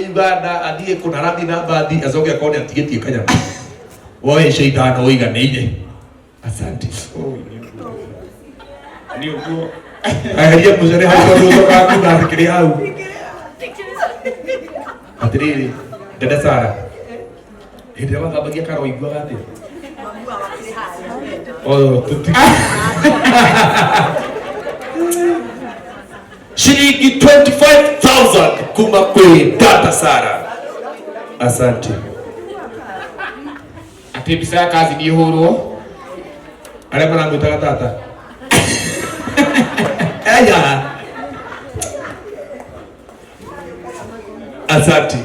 Uganda adhiye kuna radhi na baadhi azoge akone atigetie Kenya. Woe sheitani oiganĩire. Asante. Ni uguo. Aheria muzere hapo ndio kana kiri hau. Atiriri. Dada Sara. Ndio wangabagia karo igwa gati. Oh, tuti. Shilingi 25,000 kuma kwe Dada Sara. Asante. Atibisa kazi ni huru. Ale mana ngutaka tata. Aya. Asante.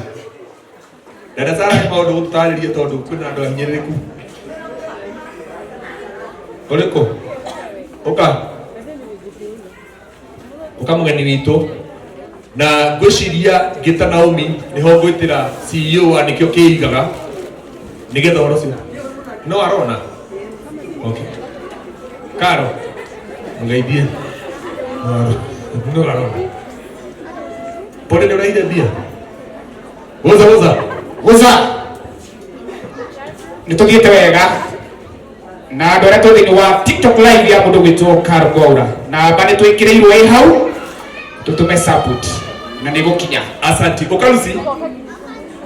Dada Sara ni maundu utaririe tondu kwina andu anyiriku. Oliko. Oka. Oka mugeni witu. Na ngwiciria Gita Naomi niho ngwitira CEO wa nikio kiigaga. Nigetha orocio. No arona. Okay. Karo. Ngaidie. No arona. Pole ndio raida bia. Woza. Nitugiete wega. Na ndore to thini wa TikTok live ya mundu gwitwo Karo Gwaura. Na bane twikireirwo i hau. Tutume support. Na nigukinya. Asante.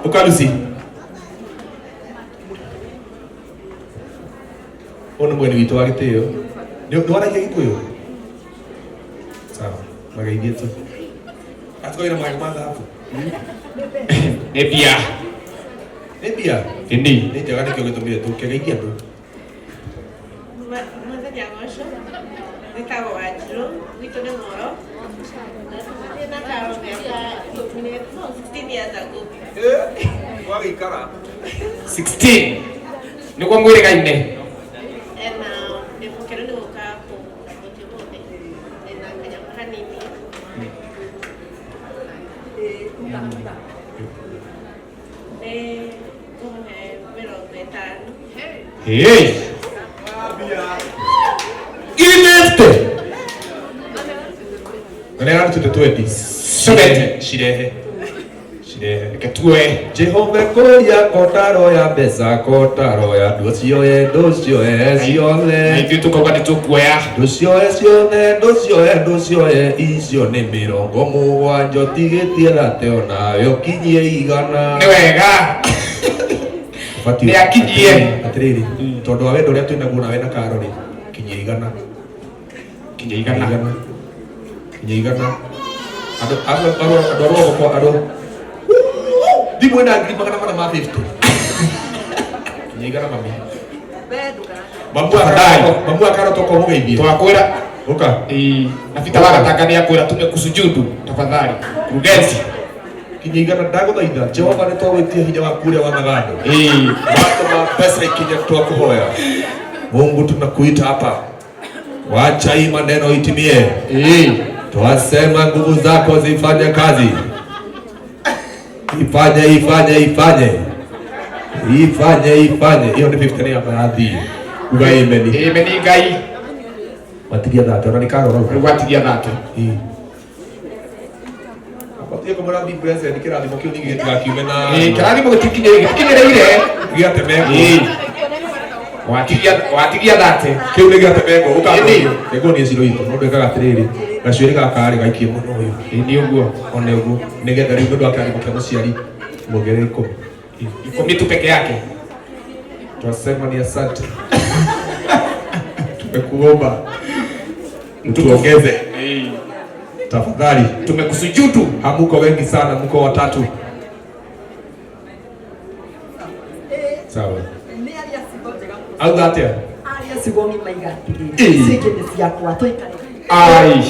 Okalusi. Ono mwene witu wa Gitio. Ni waragia Gikuyu. Sawa. Magaidie tu. Atkoira mwaga hapo. Nebia. Ini. Ni jangan kau gitu tu. Kau tu. Masa jangan ni tahu aja. Itu dah moro. Dia nak tahu ni 16 years ago. Wagi kara. 16. Ni kwa mwere kaine. Dia mungkin ada muka aku. Betul ni. Dia nak kerja makan ini. Hey. Inefte. Nani tutatueti? Shirehe. Ketue. Jehova koya kotaro ya besa kotaro ya dosio siole. Na itu tuko kwa tukuya. Dosio isio ne mirongo mugwanjo tigetie rateo nayo kinyie igana. Ni wega. Ni akinyie. Atiriri. Tondu wa wendo ria twinaguo nawe na Karo ri kinyie igana. Ado di mwena agri magana mana ma 50. Kinyie igana mami. Mambu Karo toko mugeithie. Twakwira. Oka. Na fitawaka takania kwira tumekusujudu tafadhali. Kurugenzi. Kinyie igana ndaguthaitha Jehova ni twagwitia hinya waku uria wa magano. Watu wa pesa ikinya twakuhoya. Mungu tunakuita hapa. Wacha hii maneno itimie. Twasema nguvu zako zifanye kazi. Ifanye. Hiyo ni 50 ya baadhi. Ugai imeni. Imeni gai. Watigia dhati. Ona ni Karo rau. Watigia dhati. Watia kwa mwana big president kirathimo kiu ni gĩtia kiume na. Kirathimo gĩtikinyereire. Gĩatemeko. Watigia dhati. Kiu ni gĩatemeko. Ukamenya. Nego ni ciro itu. Mundu ekaga atiriri. Gacuĩrĩ gaka arĩ gaikie mũno ũyũ. Ni ũguo. Ona ũguo. Nĩgetha rĩu mũndũ akĩrathimo kĩa mũciari muongerere 10. 10 tu peke yake. Twasema ni asante. Tumekuomba. Tuongeze. Tafadhali. Tumekusujudu. Hamuko wengi sana, mko watatu. Sawa. Au gatia. Sigongi maigati. Sike ni siakwa toikare. Ai.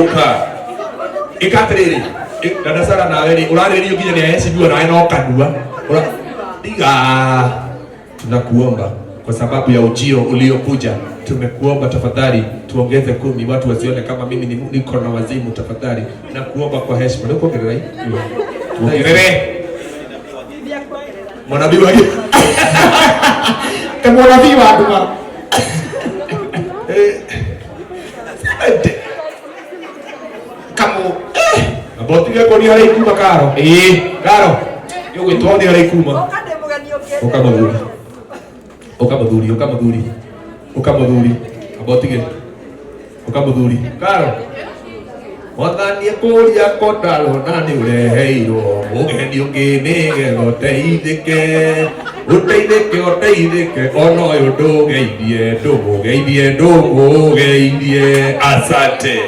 Uka. Ikatriri. Dada Sara nawe ni urarĩrio nginya ni ahecibua nawe no kanua. Diga. Tunakuomba kwa sababu ya ujio uliokuja. Tumekuomba tafadhali tuongeze 10 watu wasione kama mimi niko na wazimu tafadhali. Na kuomba kwa heshima. Ndio kuongelea hii. Tuongelee. Mwanabii wake. Kama mwanabii wa Duma. Botige ko ni hari kuma karo. Karo. Yo gwitwo ni hari kuma. Ukamudhuri. Abotige. Ukamudhuri. Karo. Wathanie kuria kotalo nani ureheirwo mugeni unginige goteithike uteithike ono uyu ndugeithie asante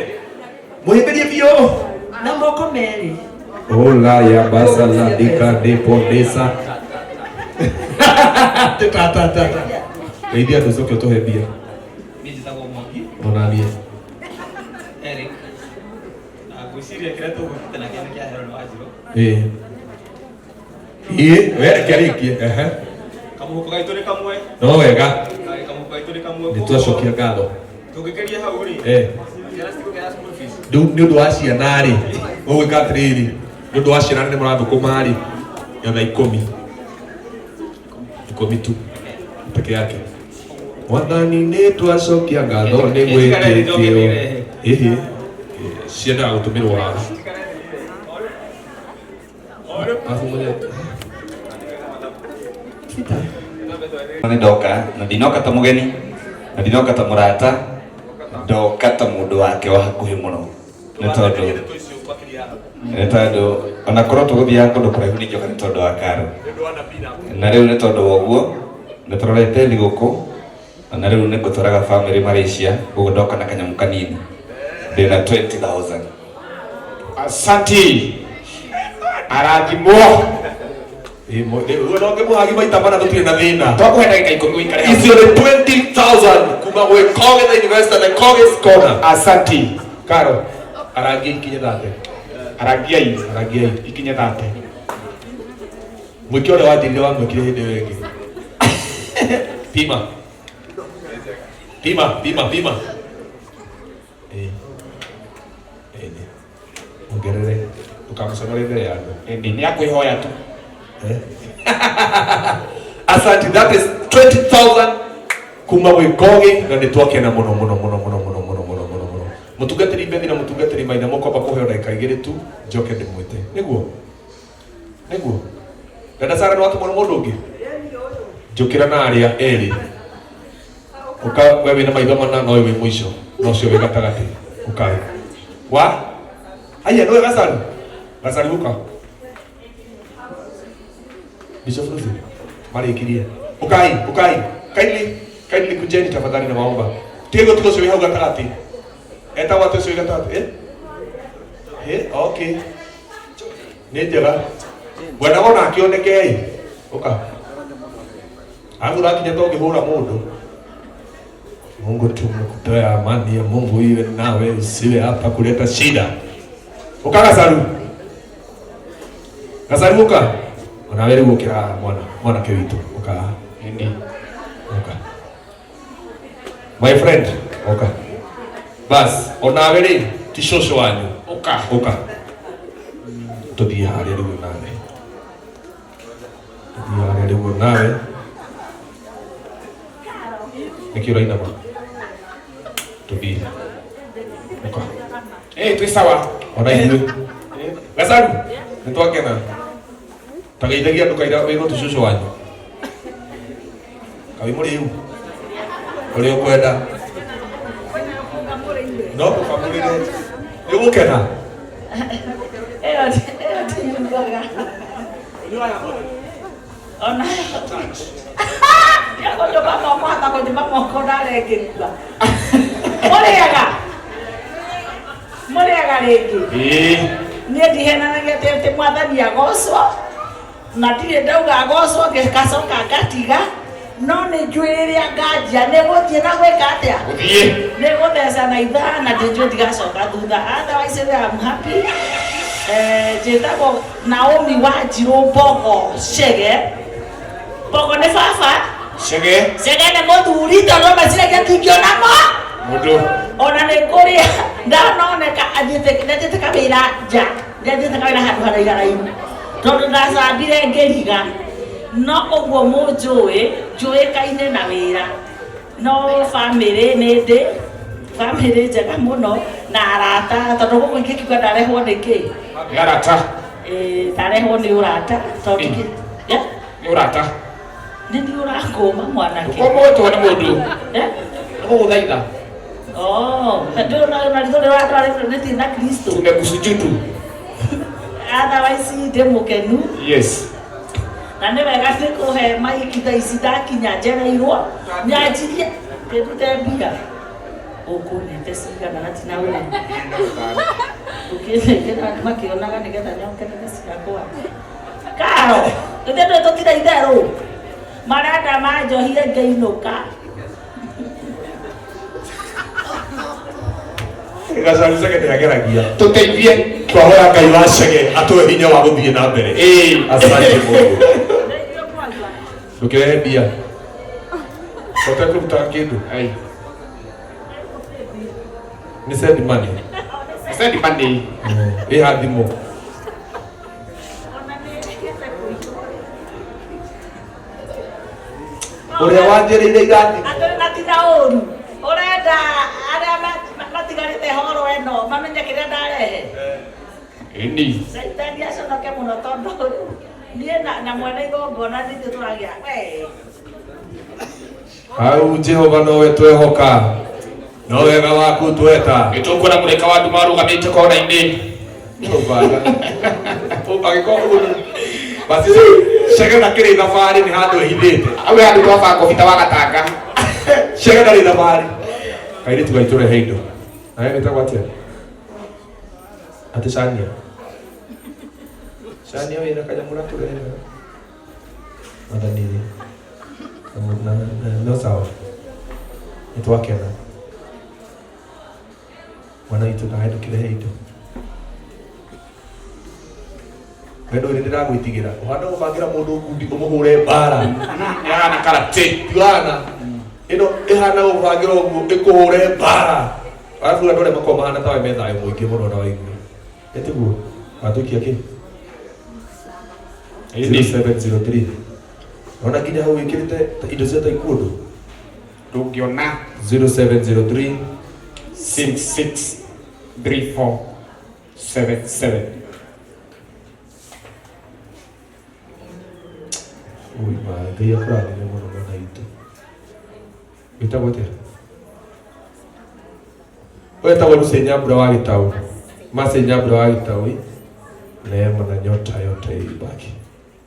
muhimbirie bio na moko meri ola ya basa la dika de pondesa tata ndeithia nducoke utuhembia onanie Eric gwiciria kira tugukite na kiana kia hero no ajiro we kiarikie kamuhuko gaitu ni kamwe no wega kamuhuko gaitu ni kamwe nitwacokia ngatho tungikeria hau ri ciana cigukira school fees ni undu wa ciana ri ugwika atiriri ni undu wa ciana ni murathukuma ri ya thaa 10 tu peke yake Wathani ni twacokia ngatho ni gwikitio ciendaga gutumirwo haha ndoka na ndinoka ta mugeni na ndinoka ta murata ndoka ta mundu wake wa hakuhi muno ni tondu ona korwo tuguthia kundu kuraihu ni njoka ni tondu wa Karo na riu ni tondu woguo ni turorete thiguku na riu ni ngutwaraga family Malaysia gugu ndoka na kanyamu kanini ndina 20,000 Asanti arathimwo Unoge muhagi maita mana tutire na thina. Twakwenda ika 10 wikare. Icio ni 20,000 kuma gwe Koge University na Koge's Corner. Asanti Karo arangi ikinye thate. Arangiai ikinye thate. Mwiki ule wathirire wa mwikire hindi wengi. Pima. Ongerere tukamsonore mbere yangu. Ni akwihoya tu. Asante, that is 20,000 kuma gwe Koge na nitwakena muno mutungatiri mbethi na mutungatiri maina mukomba kuheo ndagika igiri tu njoke ndimwite niguo dada Sara no watu mundu ungi njukira na aria eri uka wewe na maitho mana no wewe mwisho no cio we gatagati ukai wa aya no Gasaru uka Bishop Ruthi marikirie ukai kindly kujeni tafadhali na maomba tigo tuko sio hau gatagati eta watu sio gatagati okay ni njega wena wona akioneke uka agura kinya to ngihura mundu Mungu tumekutoa amani ya Mungu iwe nawe usiwe hapa kuleta shida uka Gasaru uka onawere gukira mwana ke witu uka my friend uka bas onawere tishosho wanyu uka tuthie haria riu nawe nikio raina ma tuthie uka twi sawa ona ithuĩ Gasaru nitwakena tageithagia ndukaira wĩrwo tũcũcũ wanyu kawi mũrĩu ũrĩa ũkwenda no tũkamũrĩre nĩũgũkena ona yago nyoka moko hata kujima moko ndarekĩrua mũrĩaga rĩngĩ niĩ ndihenanagia atĩ mwathani agocwo na ndirĩ ndauga agocwo ngĩgacoka ngatiga no nĩ njũĩ rĩrĩa nganjia nĩ gũthiĩ na gwĩka atĩa nĩ gũtheca na ithaa na ndĩnjũĩ ndigacoka thutha otherwise I'm happy njĩtagwo Naomi Wanjirũ Mbogo Chege nĩ baba Chege nĩ mũthuri tondũ maciragia tingĩona mũndũ ona nĩ kũrĩa ndanoneka nĩathiĩte kawĩra nja nĩathiĩte kawĩra handũ haraiharaihu tondũ ndacambire ngĩriga no ũguo mũnjũĩ njũĩkaine na wĩra no bamĩrĩ nĩ ndĩ family njega muno na arata tondu guku ingi kiuga ndarehwo ni ki arata ndarehwo ni urata tondu ni urata ni urakoma mwanake ukomotwo ni mundu guthaitha ndio na ndio watu wale na Kristo tumekusujudu otherwise ndemukenu yes na nĩ wega kuhe maiki thaa ici ndakinya njereirwo nyanjirie ndĩrute mbia ũkũnete cigana na tina ũrĩ ũkĩnengera andũ makĩonaga nĩgetha nyongerere ciakwa Karo ndĩndũ tũtira itherũ marenda manjohie ngĩinũka Gacari Cege nĩ ageragia tuteithie twahora Ngai wa Cege atũhe hinya wa gũthiĩ na mbere. Asante Mungu. Tukirehe mbia ũtekũruta kĩndũ nĩ send money ĩha thimũ ũrĩa wanjĩrĩire irathimo na tina ũru ũrenda arĩa matigarĩte horo ĩno mamenye kĩrĩa ndarehe Saitani aconoke mũno tondũ niĩ na mwene igongona nithuĩ tũragĩa hau Jehova nowe twehoka no wega waku tweta gĩtũkuona mũreka wa nduma arũgamĩte kona-inĩ agĩkorwo basi Cege na kĩrĩ thabarĩ nĩ handũ ĩhithĩte au handũ twabanga ũbita wa gatanga Cege ndarĩ thabarĩ kairĩtu gaitũ rehe indo nawe wĩtagwo atĩa atĩ Shania wĩna kanyamũ na tũrehe mathanĩrĩ no sawa nĩtwakena mwana witũ nawe ndũkĩrehe indo wendo ũrĩ ndĩragwĩtigĩra ũhana gũbangĩra mũndũ ngundi ũmũhũre mbara yahana karate tigana ĩno ĩhana gũbangĩra ũguo ĩkũhũre mbara arabu andũ arĩa makoragwo mahana tawe me thayũ mũingĩ mũno na waigua ĩtiguo watũikia kĩ 0703 ona nginya hau wĩkĩrĩte indo cia taekwondo ndũngĩona 0703 663477 Ui Ngai akũrathime mũno mwana witũ wĩtagwo atĩa wetagwo Lucy Nyambura wa Gĩtaũ Mercy Nyambura wa Gĩtaũ neema na nyota yote ibaki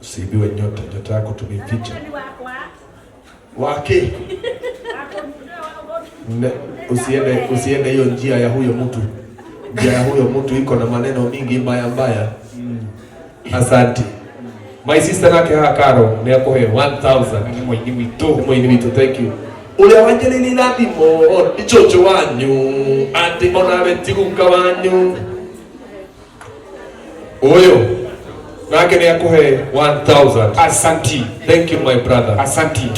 usiibiwe nyota yako tumeficha wake usiende hiyo njia ya huyo mtu iko na maneno mingi mbaya asante my sister nake Karo ni akuhe 1000 ni mũini witũ thank you uria wanjĩrĩirie irathimo ni chocho wanyu ati ona betiguka wanyu uyu nake ni akuhe 1000 asanti thank you my brother asanti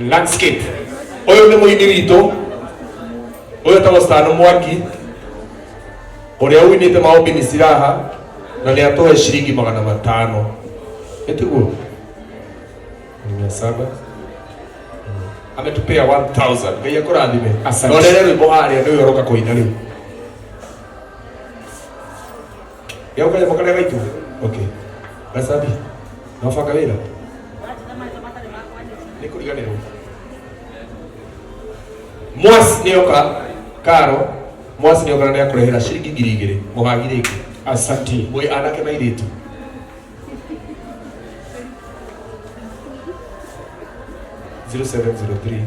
landscape uyu ni mũini witũ uyu etagwo Stan Mwangi uria uinĩte maombi ni siraha na ni atuhe ciringi 500 etiguo 700 ametupea 1000 Ngai akũrathime rorere rwĩmbo harĩa nĩ ũroka kũina rĩu yauka nyamũ karĩa gaitũ okay Gacabi no banga wĩra nĩ kũriganĩrwo Mwasi nĩoka Karo Mwasi nĩoka na nĩakũrehera ciringi 2000 mũhagi rĩngĩ asanti mwĩ anake na airĩtu 0703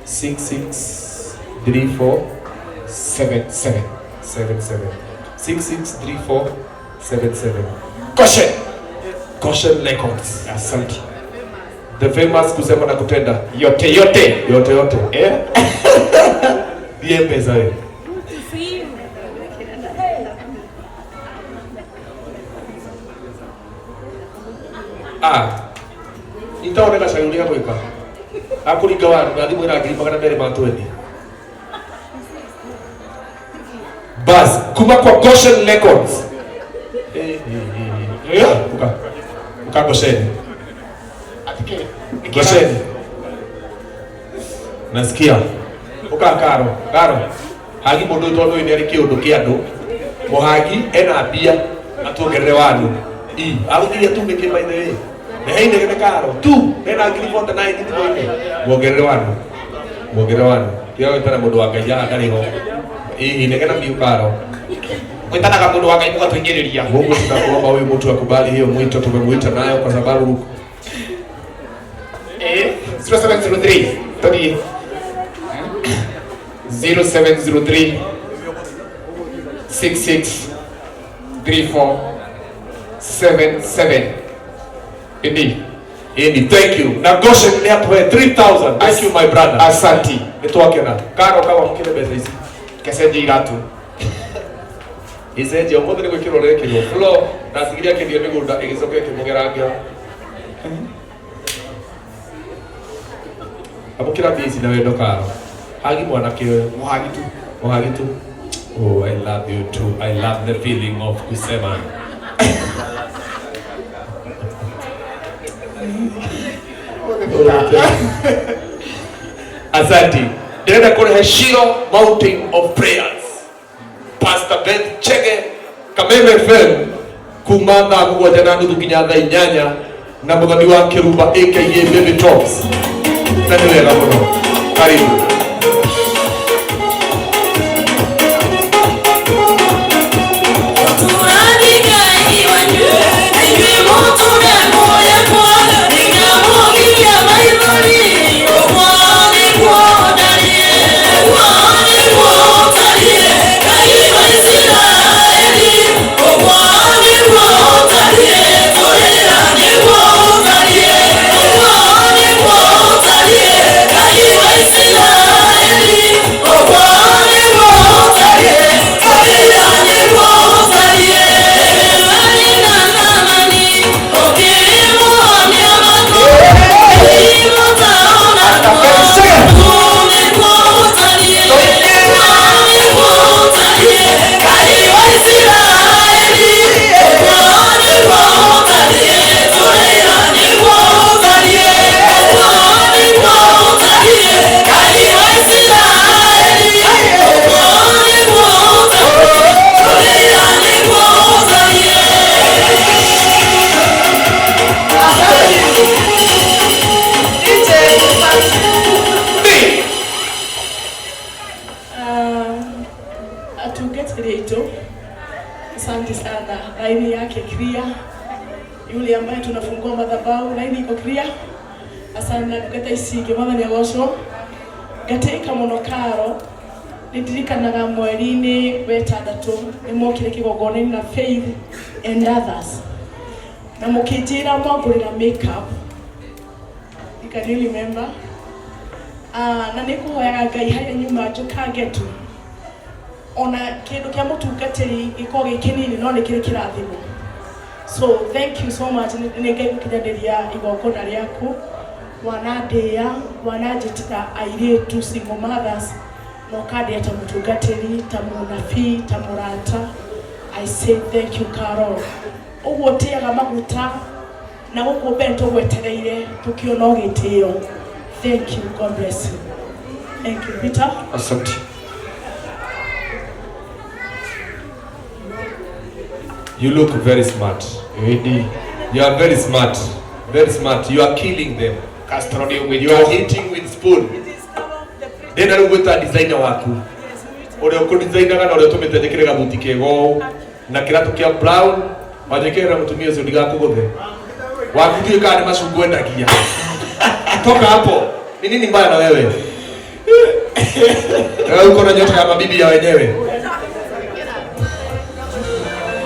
6634 77 663477 Goshen Records asanti the famous kusema na kutenda yote die pesa wewe itaone gacaria gwika akuringa wa thimũ ĩra 220 bas kuma kwa Goshen Records uka Goshen Nasikia. Karo. Hagi mundu tondu ni ari kiundu kia andu. Muhagi ena bia atuongerere wanu. Aguthiria tu meke by the way. Na hinde gene Karo. Tu ena ngiri 49 ndikoine. Muongerere wanu. Kia wetana mundu wa Ngai ndari ho. Inegena biu Karo. Wetana mundu wa Ngai mugatuingiriria. Mungu tunakuomba wewe mtu akubali hiyo mwito tumemuita nayo kwa sababu 0703 Tony 0703 663477 Indeed, thank you. Na Goshen ni hapo 3000. Thank you my brother. Asanti. Nitoke na. Karo kama mkile besa hizi. Keseje iratu. Iseje omodo ni gwikiro rekiro. Flow na sigiria kindio migunda igicoke kimugerangira. Abukira bizi na wendo Karo. Hagi mwana kiwe. Muhagi tu. Oh, I love you too. I love the feeling of kusema. Asante. Nenda kule Shiro Mountain of Prayers. Pastor Ben Chege Kameme FM kumanda kugwaja na ndugu kinyatha inyanya na muthoni wa Kiruba aka Baby Tops. Na ni wega muno. Karibu. Asante sana. Laini yake clear. Yule ambaye tunafungua madhabahu laini iko clear. Asante kugeta isige mwathani agocwo. Gateka muno Karo. Nidirikanaga mweri-ini wetandatu nimokire kigongona na Faith and others. Na mukijira mwagurira makeup. Can you remember? Na nikuhoyaga Ngai harĩa nyuma njukangetu. Ona kindu kia mutungatiri giko gikinini no nikiri kirathimo. So thank you so much ni Ngai gukinyanĩria igongona rĩaku. Wanandĩa, wananjĩtĩra airĩtu single mothers. No kandĩa ta mutungatiri, ta munabii, ta murata. I say thank you Karo. Uguo tiaga maguta na guku bento gwetereire tukiona gitio. Thank you, God bless you. Thank you Peter. Asante. You look very smart. You are very smart. Very smart. You are killing them. You are hitting with spoon. Then I will go designer waku. Ore uko designer kana ore tumete jekire gabuti kego na kiratu kia brown majekera mtumie zodi gako gothe. Waku tu ikane mashungu endagia. Toka hapo. Ni nini mbaya na wewe? Wewe uko na nyota ya mabibi ya wenyewe.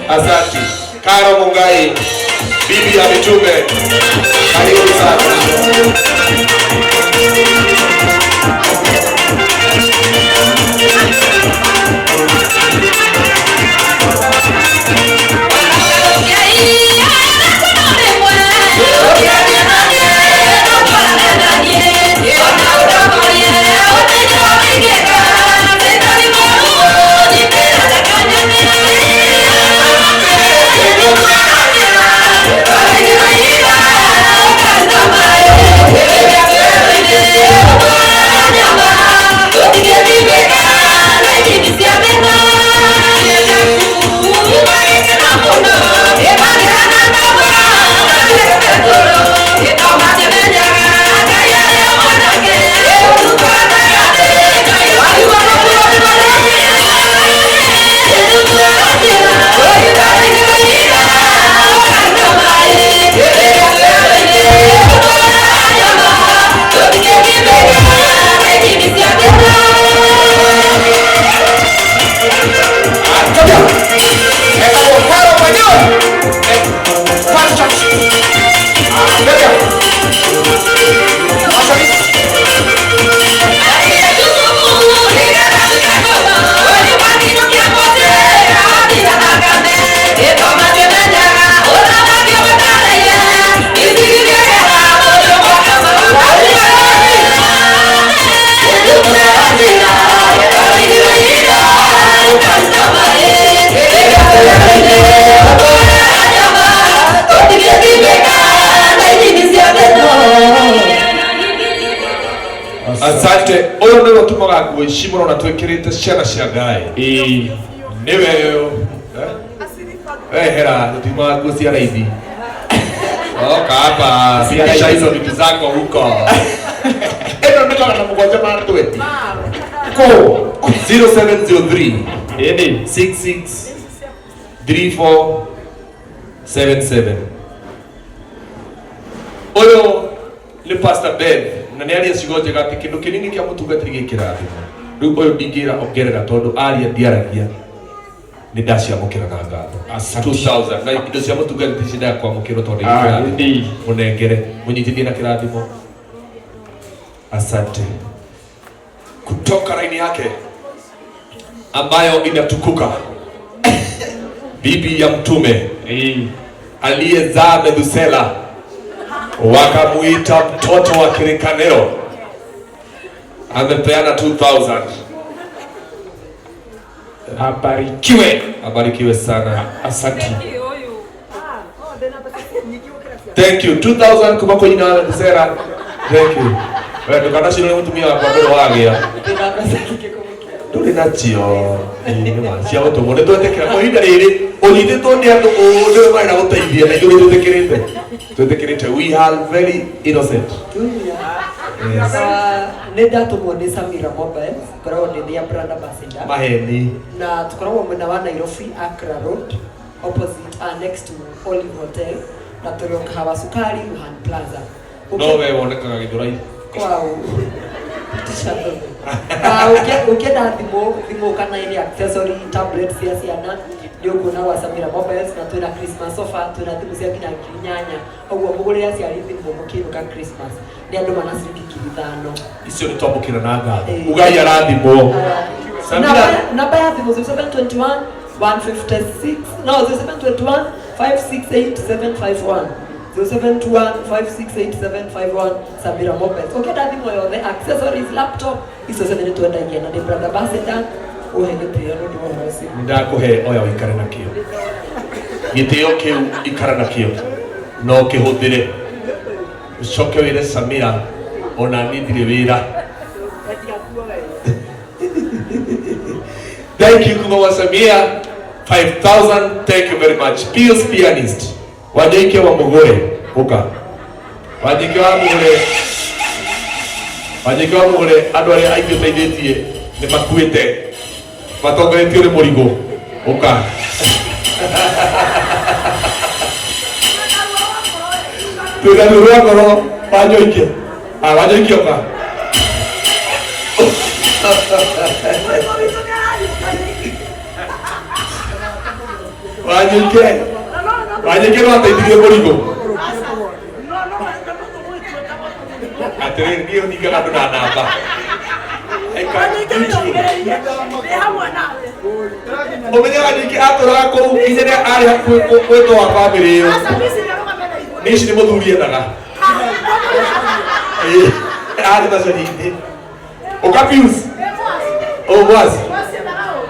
Asante. Karo Mungai, bibi ya mitume. Karibu sana. Yeah. niwe tumaga nguo ishimo na twekirite ciana cia Ngai niwe hera tumaga nguo cia raithi oka hapa fikisha hizo vitu zako huko eno ndio na mgonja mara tweti ko 0703 66 3477 oyo ni Pastor Ben na ni aria cigoje gati kindu kinini kia mutungatiri gikirathimo riu oyo ndingira ongerera tondu aria ndiaragia ni ndacia mukira na ngatho 2000 na indo cia mutungatiri cinda kwa mukiro tondu ikirathimo munengere munyitithie na kirathimo. Asante. Kutoka raini yake ambayo inatukuka bibi ya mtume aliyezaa Methusela wakamuita mtoto wa kirikanero, amepeana 2000. Abarikiwe sana. Asante. Thank you. 2000 kuma kwa jina la Methusela. Thank you. Wewe tukana shino mutumia wa ndo wagia. Nduri nachio. Ni cia utumone twetekera kwa hinda riri unyititwo ni andu ndio mara guteithia na nduri twetekirite we are very innocent. Yes. Nenda tumwone Samira Mobile korwo ni dia brand ambassador maheni na tukorwo mwena wa Nairobi Accra Road opposite next to Olive Hotel na turoka hawa sukari Ruhan Plaza. No wewe wonekaga Githurai kwao tishato ukienda thimo kana ile accessory tablets cia ciana ndio kuna wa Samira Mobiles na twina Christmas offer twina thimu cia kinya kinyanya ogwo mugurira cia thimo mukiruka Christmas ni andu mana ciringi 5 icio ni twamukira na ngatho ugai arathimo Samira namba ya thimo 0721 156 no 0721 568 751 0721568751 Samira Mobiles. Okay, that thing where the accessories, laptop, is also very to again. And the brother ambassador, oh, he get here, no mercy. Ndakuhe oya ikare na kio. Gitio kiu ikara na kio. No kihuthire. Ucoke wire Samira ona nindire wira. Thank you kuma Samira 5000. Thank you very much. Pius pianist. Wajike wa mugore uka wajike wa mugore andu aria aingi teithitie ni makuite matongoretio ni murigo uka tugathurwa ngoro wanyoike wanyoike uka wanyoike wajike no ateithirie murigo atiriri ndio niga andu na namba umenya wajike atura kou inyene ari kwetwo wa family iyo nici ni muthuri endaga ari macerinde ukapius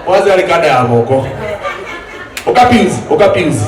mwazi ari kanda ya moko ukapius